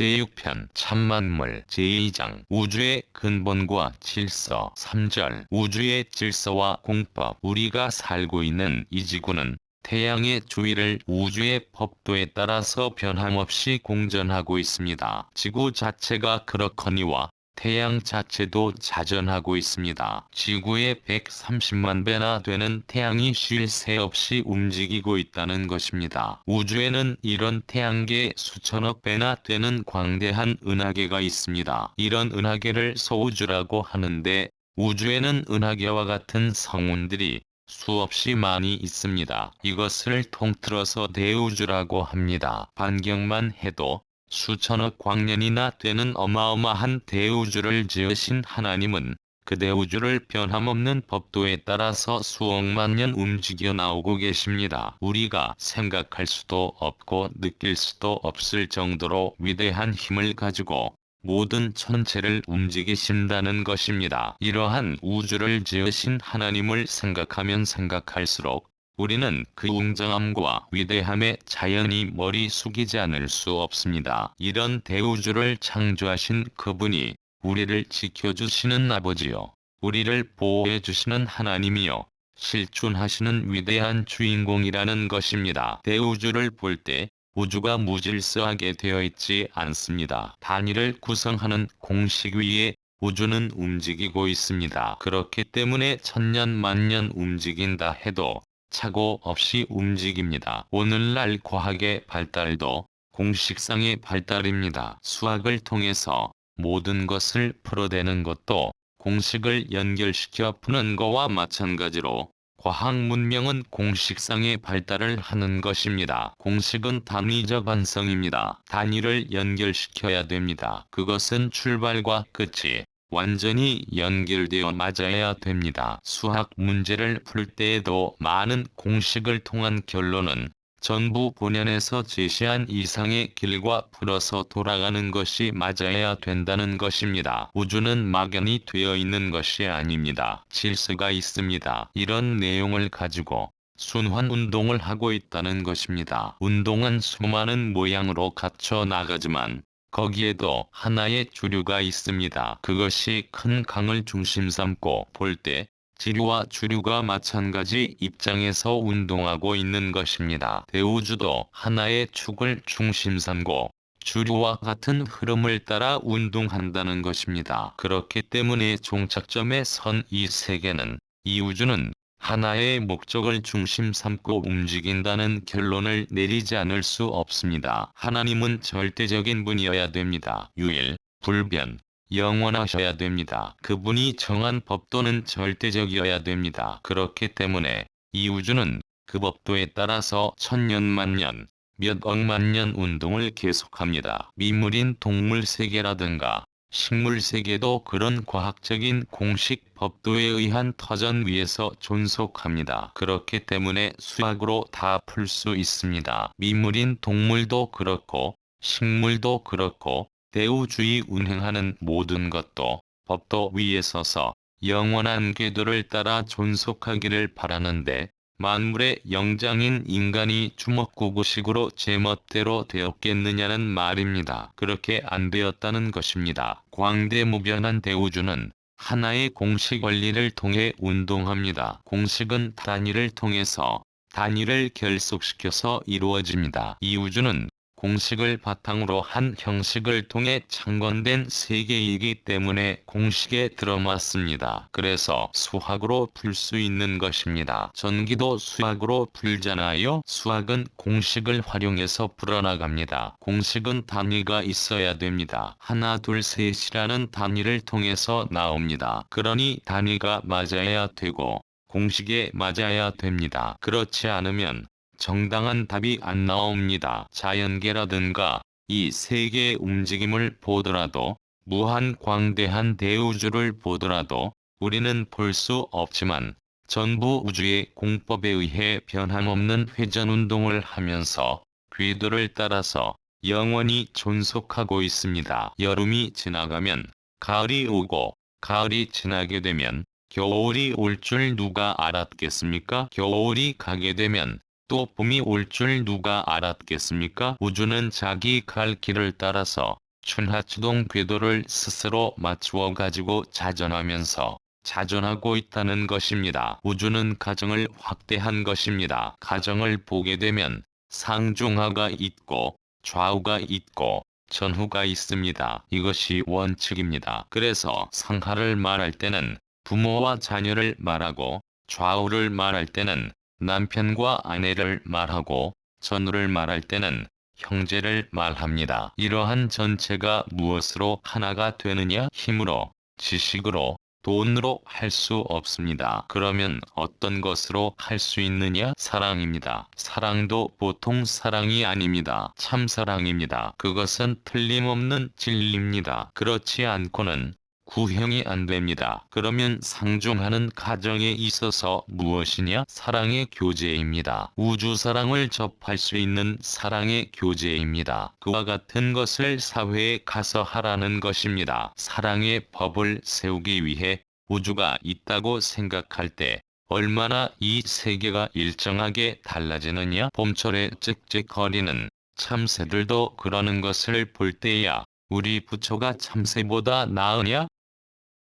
제6편 참만물 제2장 우주의 근본과 질서 3절 우주의 질서와 공법 우리가 살고 있는 이 지구는 태양의 주위를 우주의 법도에 따라서 변함없이 공전하고 있습니다. 지구 자체가 그렇거니와 태양 자체도 자전하고 있습니다. 지구의 130만 배나 되는 태양이 쉴 새 없이 움직이고 있다는 것입니다. 우주에는 이런 태양계 수천억 배나 되는 광대한 은하계가 있습니다. 이런 은하계를 소우주라고 하는데 우주에는 은하계와 같은 성운들이 수없이 많이 있습니다. 이것을 통틀어서 대우주라고 합니다. 반경만 해도 수천억 광년이나 되는 어마어마한 대우주를 지으신 하나님은 그 대우주를 변함없는 법도에 따라서 수억만 년 움직여 나오고 계십니다. 우리가 생각할 수도 없고 느낄 수도 없을 정도로 위대한 힘을 가지고 모든 천체를 움직이신다는 것입니다. 이러한 우주를 지으신 하나님을 생각하면 생각할수록 우리는 그 웅장함과 위대함에 자연히 머리 숙이지 않을 수 없습니다. 이런 대우주를 창조하신 그분이 우리를 지켜주시는 아버지요, 우리를 보호해주시는 하나님이요, 실존하시는 위대한 주인공이라는 것입니다. 대우주를 볼 때 우주가 무질서하게 되어 있지 않습니다. 단위를 구성하는 공식 위에 우주는 움직이고 있습니다. 그렇기 때문에 천년 만년 움직인다 해도 착오 없이 움직입니다. 오늘날 과학의 발달도 공식상의 발달입니다. 수학을 통해서 모든 것을 풀어내는 것도 공식을 연결시켜 푸는 것과 마찬가지로 과학 문명은 공식상의 발달을 하는 것입니다. 공식은 단위적 완성입니다. 단위를 연결시켜야 됩니다. 그것은 출발과 끝이 완전히 연결되어 맞아야 됩니다. 수학 문제를 풀 때에도 많은 공식을 통한 결론은 전부 본연에서 제시한 이상의 길과 풀어서 돌아가는 것이 맞아야 된다는 것입니다. 우주는 막연히 되어 있는 것이 아닙니다. 질서가 있습니다. 이런 내용을 가지고 순환 운동을 하고 있다는 것입니다. 운동은 수많은 모양으로 갖춰 나가지만 거기에도 하나의 주류가 있습니다. 그것이 큰 강을 중심 삼고 볼 때 지류와 주류가 마찬가지 입장에서 운동하고 있는 것입니다. 대우주도 하나의 축을 중심 삼고 주류와 같은 흐름을 따라 운동한다는 것입니다. 그렇기 때문에 종착점에 선 이 세계는, 이 우주는 하나의 목적을 중심 삼고 움직인다는 결론을 내리지 않을 수 없습니다. 하나님은 절대적인 분이어야 됩니다. 유일, 불변, 영원하셔야 됩니다. 그분이 정한 법도는 절대적이어야 됩니다. 그렇기 때문에 이 우주는 그 법도에 따라서 천년 만년, 몇 억만 년 운동을 계속합니다. 미물인 동물 세계라든가 식물 세계도 그런 과학적인 공식 법도에 의한 터전 위에서 존속합니다. 그렇기 때문에 수학으로 다 풀 수 있습니다. 미물인 동물도 그렇고 식물도 그렇고 대우주의 운행하는 모든 것도 법도 위에 서서 영원한 궤도를 따라 존속하기를 바라는데 만물의 영장인 인간이 주먹구구식으로 제멋대로 되었겠느냐는 말입니다. 그렇게 안 되었다는 것입니다. 광대무변한 대우주는 하나의 공식 원리를 통해 운동합니다. 공식은 단위를 통해서 단위를 결속시켜서 이루어집니다. 이 우주는 공식을 바탕으로 한 형식을 통해 창건된 세계이기 때문에 공식에 들어맞습니다. 그래서 수학으로 풀 수 있는 것입니다. 전기도 수학으로 풀잖아요. 수학은 공식을 활용해서 풀어나갑니다. 공식은 단위가 있어야 됩니다. 하나, 둘, 셋이라는 단위를 통해서 나옵니다. 그러니 단위가 맞아야 되고 공식에 맞아야 됩니다. 그렇지 않으면 정당한 답이 안 나옵니다. 자연계라든가 이 세계의 움직임을 보더라도 무한 광대한 대우주를 보더라도 우리는 볼 수 없지만 전부 우주의 공법에 의해 변함없는 회전운동을 하면서 궤도를 따라서 영원히 존속하고 있습니다. 여름이 지나가면 가을이 오고 가을이 지나게 되면 겨울이 올 줄 누가 알았겠습니까? 겨울이 가게 되면 또 봄이 올 줄 누가 알았겠습니까? 우주는 자기 갈 길을 따라서 춘하추동 궤도를 스스로 맞추어 가지고 자전하면서 자전하고 있다는 것입니다. 우주는 가정을 확대한 것입니다. 가정을 보게 되면 상중하가 있고 좌우가 있고 전후가 있습니다. 이것이 원칙입니다. 그래서 상하를 말할 때는 부모와 자녀를 말하고 좌우를 말할 때는 남편과 아내를 말하고 전후를 말할 때는 형제를 말합니다. 이러한 전체가 무엇으로 하나가 되느냐? 힘으로, 지식으로, 돈으로 할 수 없습니다. 그러면 어떤 것으로 할 수 있느냐? 사랑입니다. 사랑도 보통 사랑이 아닙니다. 참사랑입니다. 그것은 틀림없는 진리입니다. 그렇지 않고는 구형이 안 됩니다. 그러면 상중하는 가정에 있어서 무엇이냐? 사랑의 교제입니다. 우주사랑을 접할 수 있는 사랑의 교제입니다. 그와 같은 것을 사회에 가서 하라는 것입니다. 사랑의 법을 세우기 위해 우주가 있다고 생각할 때 얼마나 이 세계가 일정하게 달라지느냐? 봄철에 찍찍거리는 참새들도 그러는 것을 볼 때야 우리 부처가 참새보다 나으냐?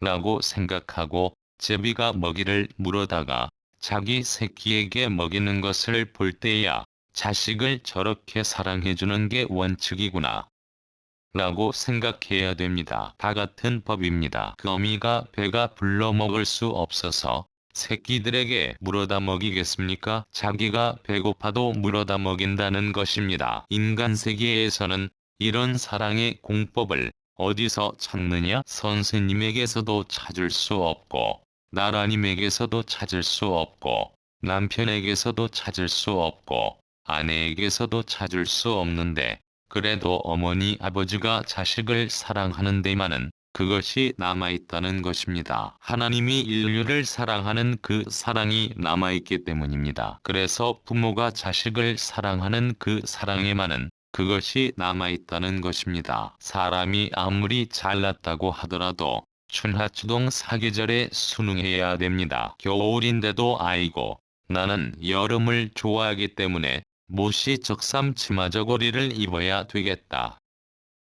라고 생각하고 제비가 먹이를 물어다가 자기 새끼에게 먹이는 것을 볼 때야 자식을 저렇게 사랑해주는 게 원칙이구나 라고 생각해야 됩니다. 다 같은 법입니다. 그 어미가 배가 불러 먹을 수 없어서 새끼들에게 물어다 먹이겠습니까? 자기가 배고파도 물어다 먹인다는 것입니다. 인간 세계에서는 이런 사랑의 공법을 어디서 찾느냐? 선생님에게서도 찾을 수 없고 나라님에게서도 찾을 수 없고 남편에게서도 찾을 수 없고 아내에게서도 찾을 수 없는데 그래도 어머니 아버지가 자식을 사랑하는 데만은 그것이 남아있다는 것입니다. 하나님이 인류를 사랑하는 그 사랑이 남아있기 때문입니다. 그래서 부모가 자식을 사랑하는 그 사랑에만은 그것이 남아있다는 것입니다. 사람이 아무리 잘났다고 하더라도 춘하추동 사계절에 순응해야 됩니다. 겨울인데도 아이고 나는 여름을 좋아하기 때문에 못이 적삼 치마 저고리를 입어야 되겠다.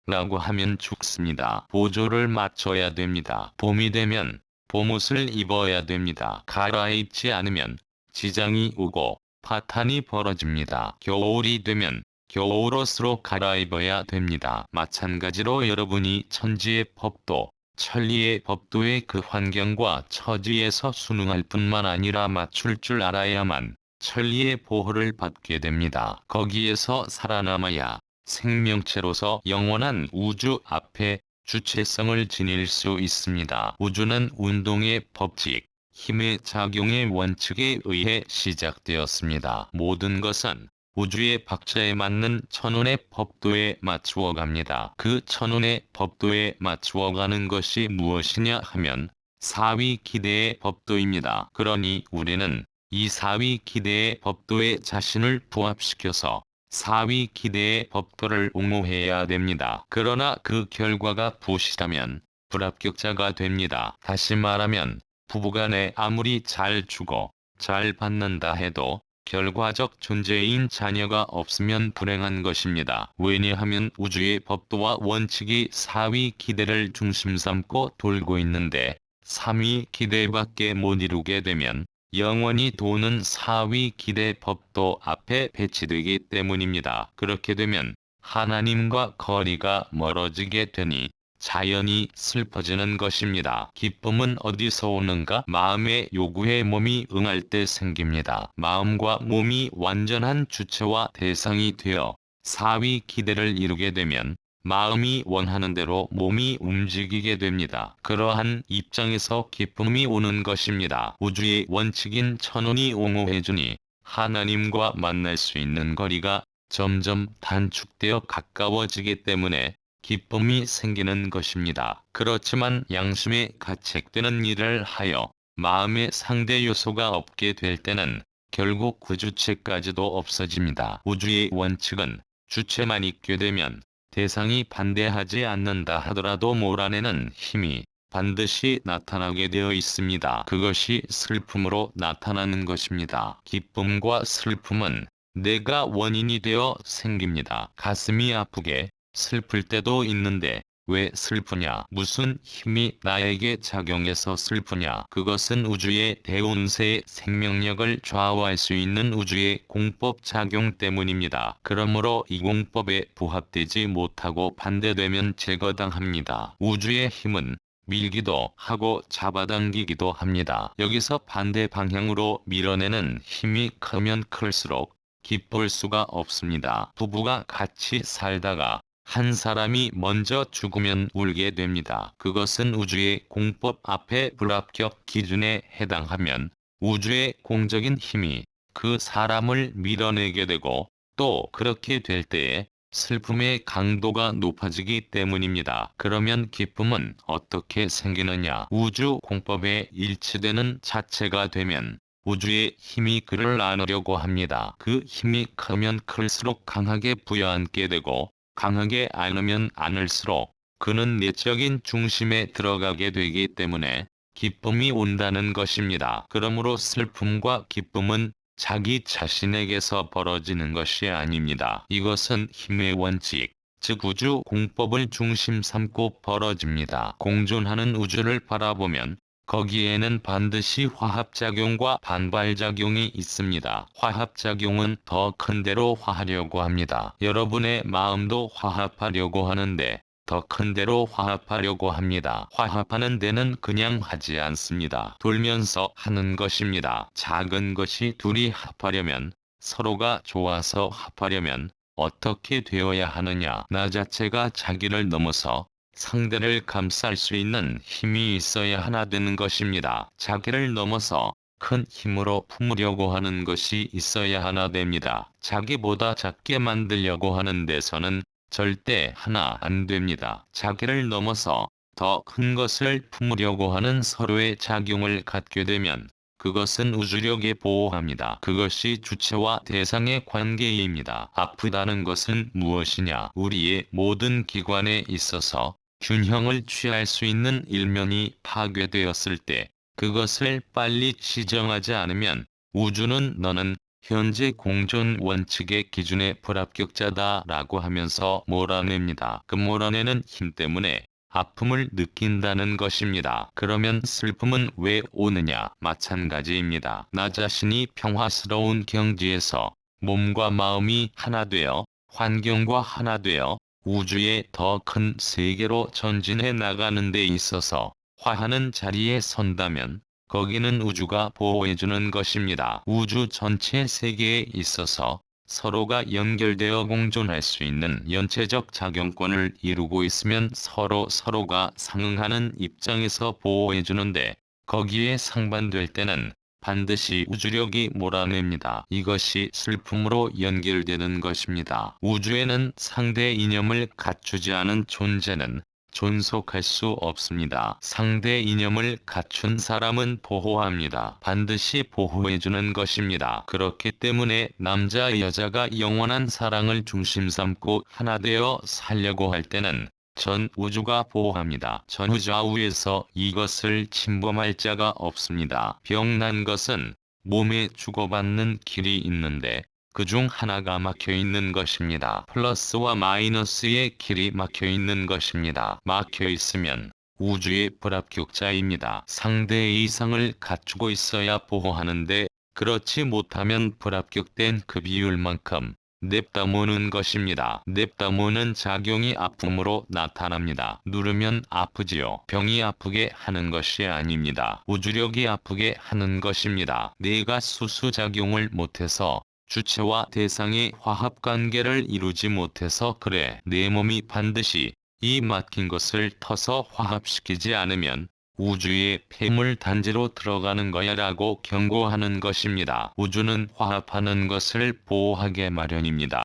라고 하면 죽습니다. 보조를 맞춰야 됩니다. 봄이 되면 봄옷을 입어야 됩니다. 갈아입지 않으면 지장이 오고 파탄이 벌어집니다. 겨울이 되면 겨울옷으로 갈아입어야 됩니다. 마찬가지로 여러분이 천지의 법도 천리의 법도의 그 환경과 처지에서 순응할 뿐만 아니라 맞출 줄 알아야만 천리의 보호를 받게 됩니다. 거기에서 살아남아야 생명체로서 영원한 우주 앞에 주체성을 지닐 수 있습니다. 우주는 운동의 법칙, 힘의 작용의 원칙에 의해 시작되었습니다. 모든 것은 우주의 박자에 맞는 천운의 법도에 맞추어 갑니다. 그 천운의 법도에 맞추어 가는 것이 무엇이냐 하면 사위 기대의 법도입니다. 그러니 우리는 이 사위 기대의 법도에 자신을 부합시켜서 사위 기대의 법도를 옹호해야 됩니다. 그러나 그 결과가 부실하면 불합격자가 됩니다. 다시 말하면 부부간에 아무리 잘 주고 잘 받는다 해도 결과적 존재인 자녀가 없으면 불행한 것입니다. 왜냐하면 우주의 법도와 원칙이 사위 기대를 중심 삼고 돌고 있는데 3위 기대밖에 못 이루게 되면 영원히 도는 사위 기대 법도 앞에 배치되기 때문입니다. 그렇게 되면 하나님과 거리가 멀어지게 되니 자연히 슬퍼지는 것입니다. 기쁨은 어디서 오는가? 마음의 요구에 몸이 응할 때 생깁니다. 마음과 몸이 완전한 주체와 대상이 되어 사위 기대를 이루게 되면 마음이 원하는 대로 몸이 움직이게 됩니다. 그러한 입장에서 기쁨이 오는 것입니다. 우주의 원칙인 천운이 옹호해주니 하나님과 만날 수 있는 거리가 점점 단축되어 가까워지기 때문에 기쁨이 생기는 것입니다. 그렇지만 양심에 가책되는 일을 하여 마음의 상대 요소가 없게 될 때는 결국 그 주체까지도 없어집니다. 우주의 원칙은 주체만 있게 되면 대상이 반대하지 않는다 하더라도 몰아내는 힘이 반드시 나타나게 되어 있습니다. 그것이 슬픔으로 나타나는 것입니다. 기쁨과 슬픔은 내가 원인이 되어 생깁니다. 가슴이 아프게 슬플 때도 있는데 왜 슬프냐? 무슨 힘이 나에게 작용해서 슬프냐? 그것은 우주의 대운세의 생명력을 좌우할 수 있는 우주의 공법 작용 때문입니다. 그러므로 이 공법에 부합되지 못하고 반대되면 제거당합니다. 우주의 힘은 밀기도 하고 잡아당기기도 합니다. 여기서 반대 방향으로 밀어내는 힘이 크면 클수록 기쁠 수가 없습니다. 부부가 같이 살다가 한 사람이 먼저 죽으면 울게 됩니다. 그것은 우주의 공법 앞에 불합격 기준에 해당하면 우주의 공적인 힘이 그 사람을 밀어내게 되고 또 그렇게 될 때에 슬픔의 강도가 높아지기 때문입니다. 그러면 기쁨은 어떻게 생기느냐? 우주 공법에 일치되는 자체가 되면 우주의 힘이 그를 안으려고 합니다. 그 힘이 크면 클수록 강하게 부여앉게 되고 강하게 안으면 안을수록 그는 내적인 중심에 들어가게 되기 때문에 기쁨이 온다는 것입니다. 그러므로 슬픔과 기쁨은 자기 자신에게서 벌어지는 것이 아닙니다. 이것은 힘의 원칙, 즉 우주 공법을 중심 삼고 벌어집니다. 공존하는 우주를 바라보면 거기에는 반드시 화합작용과 반발작용이 있습니다. 화합작용은 더 큰 데로 화하려고 합니다. 여러분의 마음도 화합하려고 하는데 더 큰 데로 화합하려고 합니다. 화합하는 데는 그냥 하지 않습니다. 돌면서 하는 것입니다. 작은 것이 둘이 합하려면, 서로가 좋아서 합하려면 어떻게 되어야 하느냐? 나 자체가 자기를 넘어서 상대를 감쌀 수 있는 힘이 있어야 하나 되는 것입니다. 자기를 넘어서 큰 힘으로 품으려고 하는 것이 있어야 하나 됩니다. 자기보다 작게 만들려고 하는 데서는 절대 하나 안 됩니다. 자기를 넘어서 더 큰 것을 품으려고 하는 서로의 작용을 갖게 되면 그것은 우주력에 보호합니다. 그것이 주체와 대상의 관계입니다. 아프다는 것은 무엇이냐? 우리의 모든 기관에 있어서 균형을 취할 수 있는 일면이 파괴되었을 때 그것을 빨리 시정하지 않으면 우주는 너는 현재 공존 원칙의 기준에 불합격자다 라고 하면서 몰아냅니다. 그 몰아내는 힘 때문에 아픔을 느낀다는 것입니다. 그러면 슬픔은 왜 오느냐? 마찬가지입니다. 나 자신이 평화스러운 경지에서 몸과 마음이 하나 되어 환경과 하나 되어 우주의 더 큰 세계로 전진해 나가는 데 있어서 화하는 자리에 선다면 거기는 우주가 보호해주는 것입니다. 우주 전체 세계에 있어서 서로가 연결되어 공존할 수 있는 연체적 작용권을 이루고 있으면 서로가 상응하는 입장에서 보호해주는데 거기에 상반될 때는 반드시 우주력이 몰아냅니다. 이것이 슬픔으로 연결되는 것입니다. 우주에는 상대 이념을 갖추지 않은 존재는 존속할 수 없습니다. 상대 이념을 갖춘 사람은 보호합니다. 반드시 보호해주는 것입니다. 그렇기 때문에 남자 여자가 영원한 사랑을 중심 삼고 하나 되어 살려고 할 때는 전 우주가 보호합니다. 전후좌우에서 이것을 침범할 자가 없습니다. 병난 것은 몸에 주고받는 길이 있는데 그중 하나가 막혀있는 것입니다. 플러스와 마이너스의 길이 막혀있는 것입니다. 막혀있으면 우주의 불합격자입니다. 상대의 이상을 갖추고 있어야 보호하는데 그렇지 못하면 불합격된 그 비율만큼 냅다모는 것입니다. 냅다모는 작용이 아픔으로 나타납니다. 누르면 아프지요. 병이 아프게 하는 것이 아닙니다. 우주력이 아프게 하는 것입니다. 내가 수수작용을 못해서 주체와 대상의 화합관계를 이루지 못해서 그래. 내 몸이 반드시 이 막힌 것을 터서 화합시키지 않으면 우주의 폐물 단지로 들어가는 거야 라고 경고하는 것입니다. 우주는 화합하는 것을 보호하게 마련입니다.